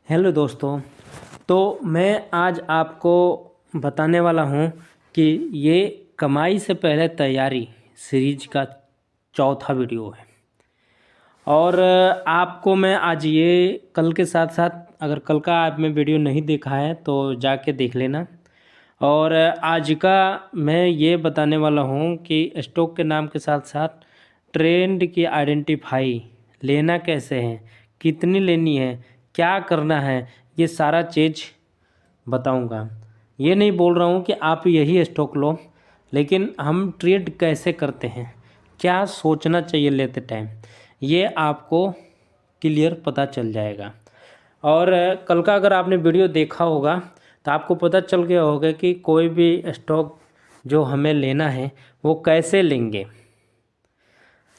Hello दोस्तों। तो मैं आज आपको बताने वाला हूँ कि ये कमाई से पहले तैयारी सीरीज का चौथा वीडियो है। और आपको मैं आज ये कल के साथ साथ अगर कल का आपने वीडियो नहीं देखा है तो जाके देख लेना। और आज का मैं ये बताने वाला हूँ कि स्टॉक के नाम के साथ साथ ट्रेंड की आइडेंटिफाई लेना कैसे है, कितनी लेनी है, क्या करना है, ये सारा चीज़ बताऊंगा। ये नहीं बोल रहा हूँ कि आप यही स्टॉक लो, लेकिन हम ट्रेड कैसे करते हैं, क्या सोचना चाहिए लेते टाइम, ये आपको क्लियर पता चल जाएगा। और कल का अगर आपने वीडियो देखा होगा तो आपको पता चल गया होगा कि कोई भी स्टॉक जो हमें लेना है वो कैसे लेंगे।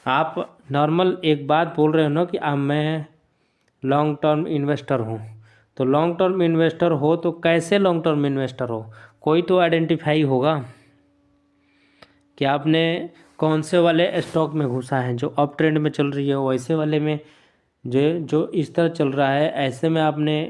आप नॉर्मल एक बात बोल रहे हो ना कि अब मैं लॉन्ग टर्म इन्वेस्टर हूँ, तो लॉन्ग टर्म इन्वेस्टर हो तो कैसे लॉन्ग टर्म इन्वेस्टर हो, कोई तो आइडेंटिफाई होगा कि आपने कौन से वाले स्टॉक में घुसा है। जो अप ट्रेंड में चल रही है वैसे वाले में, जो इस तरह चल रहा है ऐसे में आपने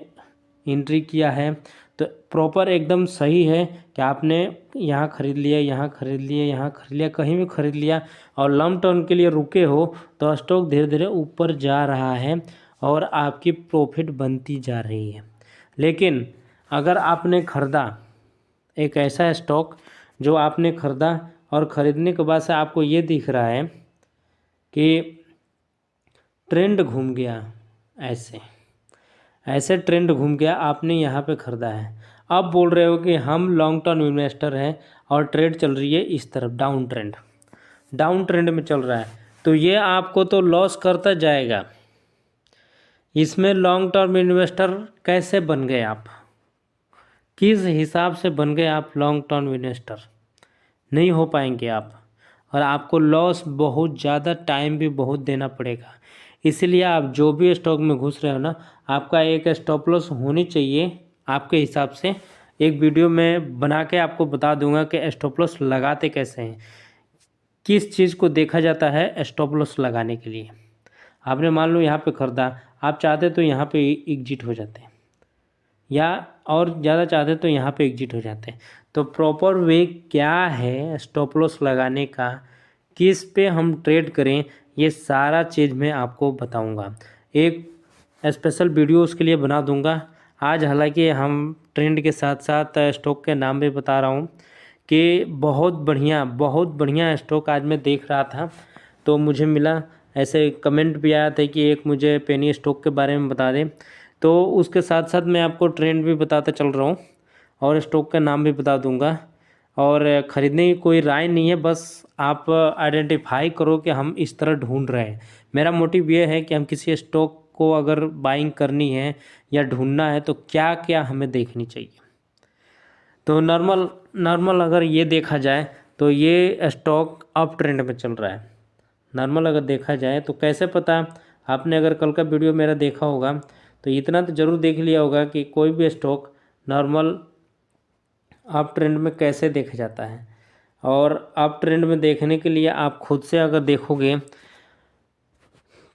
एंट्री किया है तो प्रॉपर एकदम सही है कि आपने यहाँ ख़रीद लिया, यहाँ ख़रीद लिया, यहाँ ख़रीद लिया, कहीं भी ख़रीद लिया और लॉन्ग टर्म के लिए रुके हो तो स्टॉक धीरे धीरे ऊपर जा रहा है और आपकी प्रॉफिट बनती जा रही है। लेकिन अगर आपने ख़रीदा एक ऐसा स्टॉक जो आपने ख़रीदा और ख़रीदने के बाद से आपको ये दिख रहा है कि ट्रेंड घूम गया, ऐसे ट्रेंड घूम गया, आपने यहाँ पे ख़रीदा है, अब बोल रहे हो कि हम लॉन्ग टर्म इन्वेस्टर हैं और ट्रेड चल रही है इस तरफ डाउन ट्रेंड में चल रहा है, तो ये आपको तो लॉस करता जाएगा। इसमें लॉन्ग टर्म इन्वेस्टर कैसे बन गए आप, किस हिसाब से बन गए आप लॉन्ग टर्म इन्वेस्टर, नहीं हो पाएंगे आप, और आपको लॉस बहुत ज़्यादा, टाइम भी बहुत देना पड़ेगा। इसलिए आप जो भी स्टॉक में घुस रहे हो ना, आपका एक स्टॉप लॉस होनी चाहिए आपके हिसाब से। एक वीडियो में बना के आपको बता दूंगा कि स्टॉप लॉस लगाते कैसे हैं, किस चीज़ को देखा जाता है स्टॉप लॉस लगाने के लिए। आपने मान लो यहाँ पे ख़रीदा, आप चाहते तो यहाँ पे एग्जिट हो जाते हैं, या और ज़्यादा चाहते तो यहाँ पे एग्जिट हो जाते हैं। तो प्रॉपर वे क्या है स्टॉप लॉस लगाने का, किस पे हम ट्रेड करें, ये सारा चीज़ मैं आपको बताऊंगा। एक स्पेशल वीडियो उसके लिए बना दूंगा आज। हालांकि हम ट्रेंड के साथ साथ स्टॉक के नाम भी बता रहा हूँ कि बहुत बढ़िया स्टॉक आज मैं देख रहा था तो मुझे मिला, ऐसे कमेंट भी आया था कि एक मुझे पेनी स्टॉक के बारे में बता दें। तो उसके साथ साथ मैं आपको ट्रेंड भी बताता चल रहा हूँ और स्टॉक का नाम भी बता दूंगा। और ख़रीदने की कोई राय नहीं है, बस आप आइडेंटिफाई करो कि हम इस तरह ढूंढ रहे हैं। मेरा मोटिव ये है कि हम किसी स्टॉक को अगर बाइंग करनी है या ढूंढना है तो क्या क्या हमें देखनी चाहिए। तो नॉर्मल अगर ये देखा जाए तो ये स्टॉक अप ट्रेंड में चल रहा है। नॉर्मल अगर देखा जाए तो कैसे पता, आपने अगर कल का वीडियो मेरा देखा होगा तो इतना तो ज़रूर देख लिया होगा कि कोई भी स्टॉक नॉर्मल अप ट्रेंड में कैसे देखा जाता है। और अप ट्रेंड में देखने के लिए आप खुद से अगर देखोगे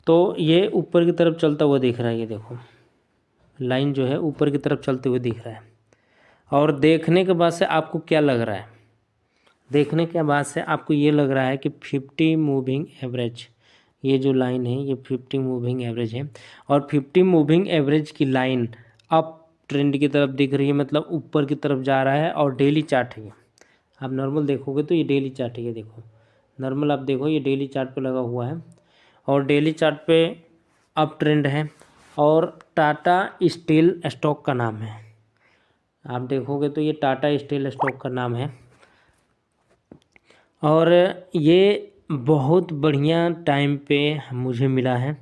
तो ये ऊपर की तरफ चलता हुआ दिख रहा है, ये देखो लाइन जो है ऊपर की तरफ चलते हुए दिख रहा है। और देखने के बाद से आपको क्या लग रहा है, देखने के बाद से आपको ये लग रहा है कि 50 मूविंग एवरेज, ये जो लाइन है ये 50 मूविंग एवरेज है और 50 मूविंग एवरेज की लाइन अप ट्रेंड की तरफ दिख रही है, मतलब ऊपर की तरफ जा रहा है। और डेली चार्ट है, आप नॉर्मल देखोगे तो ये डेली चार्ट है, ये देखो नॉर्मल आप देखो ये डेली चार्ट पे लगा हुआ है और डेली चार्ट पे अप ट्रेंड है। और टाटा स्टील स्टॉक का नाम है, आप देखोगे तो ये टाटा स्टील स्टॉक का नाम है। और ये बहुत बढ़िया टाइम पे मुझे मिला है,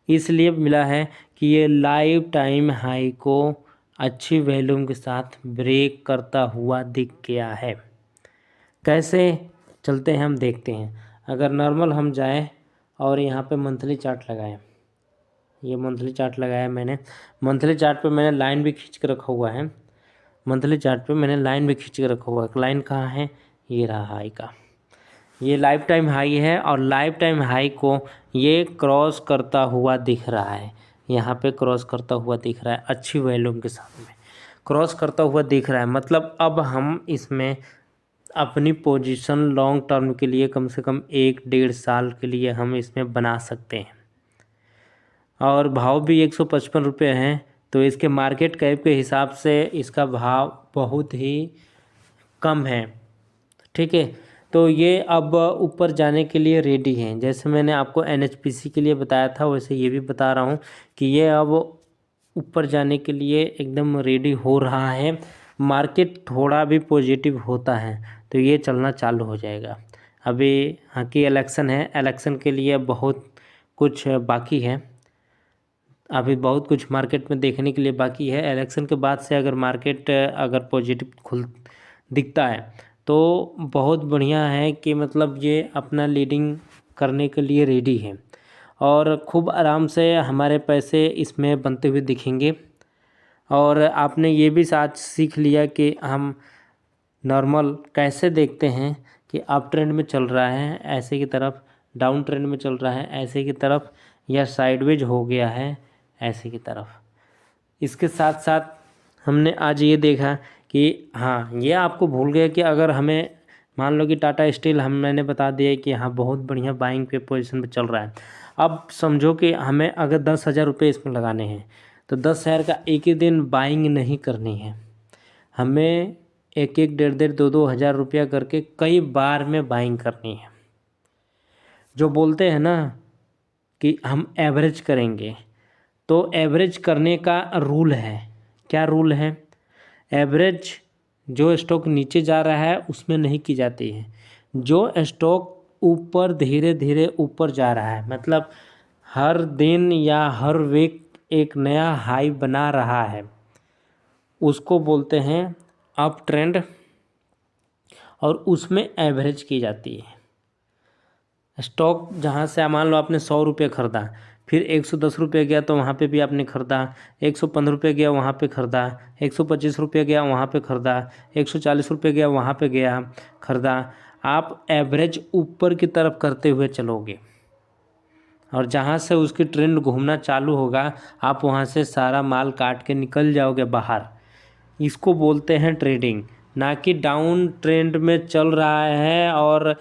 इसलिए मिला है कि ये लाइफ टाइम हाई को अच्छी वॉल्यूम के साथ ब्रेक करता हुआ दिख गया है। कैसे चलते हैं हम देखते हैं। अगर नॉर्मल हम जाएं और यहाँ पे मंथली चार्ट लगाएं, ये मंथली चार्ट लगाया मैंने, मंथली चार्ट पे मैंने लाइन भी खींच के रखा हुआ है, मंथली चार्ट पे मैंने लाइन भी खींच के रखा हुआ है। लाइन कहाँ है, ये रहा हाई का, ये लाइफ टाइम हाई है और लाइफ टाइम हाई को ये क्रॉस करता हुआ दिख रहा है। यहाँ पे क्रॉस करता हुआ दिख रहा है, अच्छी वॉल्यूम के साथ में क्रॉस करता हुआ दिख रहा है। मतलब अब हम इसमें अपनी पोजीशन लॉन्ग टर्म के लिए कम से कम 1-1.5 साल के लिए हम इसमें बना सकते हैं। और भाव भी 155 रुपये हैं, तो इसके मार्केट कैप के हिसाब से इसका भाव बहुत ही कम है। ठीक है, तो ये अब ऊपर जाने के लिए रेडी हैं। जैसे मैंने आपको NHPC के लिए बताया था, वैसे ये भी बता रहा हूँ कि ये अब ऊपर जाने के लिए एकदम रेडी हो रहा है। मार्केट थोड़ा भी पॉजिटिव होता है तो ये चलना चालू हो जाएगा। अभी हाँ कि इलेक्शन है, इलेक्शन के लिए बहुत कुछ बाकी है, अभी बहुत कुछ मार्केट में देखने के लिए बाकी है। इलेक्शन के बाद से अगर मार्केट अगर पॉजिटिव खुल दिखता है तो बहुत बढ़िया है कि मतलब ये अपना लीडिंग करने के लिए रेडी है और खूब आराम से हमारे पैसे इसमें बनते हुए दिखेंगे। और आपने ये भी साथ सीख लिया कि हम नॉर्मल कैसे देखते हैं कि अप ट्रेंड में चल रहा है ऐसे की तरफ, डाउन ट्रेंड में चल रहा है ऐसे की तरफ, या साइडवेज हो गया है ऐसे की तरफ। इसके साथ साथ हमने आज ये देखा कि हाँ, ये आपको भूल गए कि अगर हमें मान लो कि टाटा स्टील मैंने बता दिया कि हाँ बहुत बढ़िया बाइंग पे पोजीशन पे चल रहा है। अब समझो कि हमें अगर 10,000 रुपये इसमें लगाने हैं तो 10,000 का एक ही दिन बाइंग नहीं करनी है, हमें 1-1, 1.5-1.5, 2-2 हज़ार रुपया करके कई बार में बाइंग करनी है। जो बोलते हैं ना कि हम एवरेज करेंगे, तो एवरेज करने का रूल है। क्या रूल है? एवरेज जो स्टॉक नीचे जा रहा है उसमें नहीं की जाती है, जो स्टॉक ऊपर धीरे धीरे ऊपर जा रहा है, मतलब हर दिन या हर वीक एक नया हाई बना रहा है, उसको बोलते हैं अप ट्रेंड, और उसमें एवरेज की जाती है। स्टॉक जहाँ से मान लो आपने 100 रुपये ख़रीदा, फिर 110 रुपये गया तो वहाँ पे भी आपने ख़रीदा, 115 रुपये गया वहाँ पे ख़रीदा, 125 रुपये गया वहाँ पे ख़रीदा, 140 रुपये गया वहाँ पे गया ख़रीदा। आप एवरेज ऊपर की तरफ करते हुए चलोगे और जहाँ से उसकी ट्रेंड घूमना चालू होगा आप वहाँ से सारा माल काट के निकल जाओगे बाहर। इसको बोलते हैं ट्रेडिंग, ना कि डाउन ट्रेंड में चल रहा है और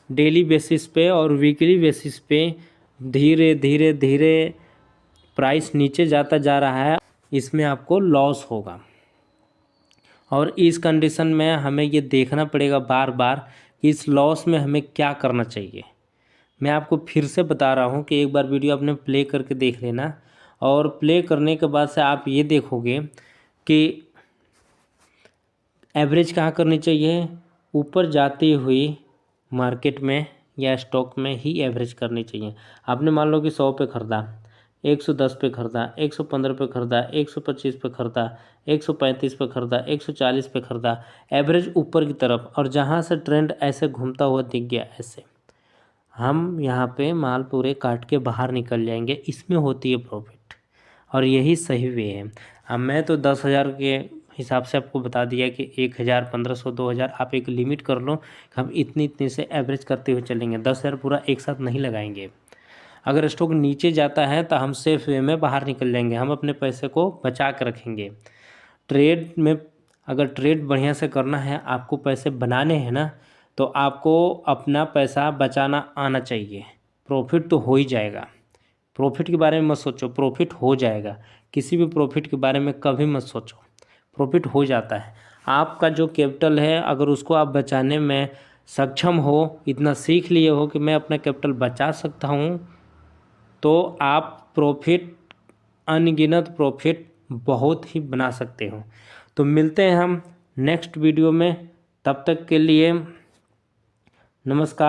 डेली बेसिस पे और वीकली बेसिस पे धीरे धीरे धीरे प्राइस नीचे जाता जा रहा है, इसमें आपको लॉस होगा। और इस कंडीशन में हमें ये देखना पड़ेगा बार बार कि इस लॉस में हमें क्या करना चाहिए। मैं आपको फिर से बता रहा हूँ कि एक बार वीडियो आपने प्ले करके देख लेना, और प्ले करने के बाद से आप ये देखोगे कि एवरेज कहाँ करनी चाहिए, ऊपर जाती हुई मार्केट में या स्टॉक में ही एवरेज करनी चाहिए। आपने मान लो कि 100 पे ख़रीदा, 110 पे ख़रीदा, 115 पे ख़रीदा, 125 पे ख़रीदा, 135 पे ख़रीदा, 140 पे ख़रीदा, एवरेज ऊपर की तरफ, और जहाँ से ट्रेंड ऐसे घूमता हुआ दिख गया ऐसे, हम यहाँ पे माल पूरे काट के बाहर निकल जाएंगे। इसमें होती है प्रॉफिट, और यही सही वे है। अब मैं तो 10,000 के हिसाब से आपको बता दिया कि 1,000, 1,500, 2,000 आप एक लिमिट कर लो, हम इतनी इतनी से एवरेज करते हुए चलेंगे। 10,000 पूरा एक साथ नहीं लगाएंगे। अगर स्टॉक नीचे जाता है तो हम सेफ वे में बाहर निकल जाएंगे, हम अपने पैसे को बचा कर रखेंगे। ट्रेड में अगर ट्रेड बढ़िया से करना है, आपको पैसे बनाने हैं ना, तो आपको अपना पैसा बचाना आना चाहिए। प्रॉफिट तो हो ही जाएगा, प्रॉफिट के बारे में मत सोचो, प्रॉफिट हो जाएगा। किसी भी प्रॉफिट के बारे में कभी मत सोचो, प्रॉफिट हो जाता है। आपका जो कैपिटल है अगर उसको आप बचाने में सक्षम हो, इतना सीख लिए हो कि मैं अपना कैपिटल बचा सकता हूँ, तो आप प्रॉफिट, अनगिनत प्रॉफिट बहुत ही बना सकते हो। तो मिलते हैं हम नेक्स्ट वीडियो में, तब तक के लिए नमस्कार।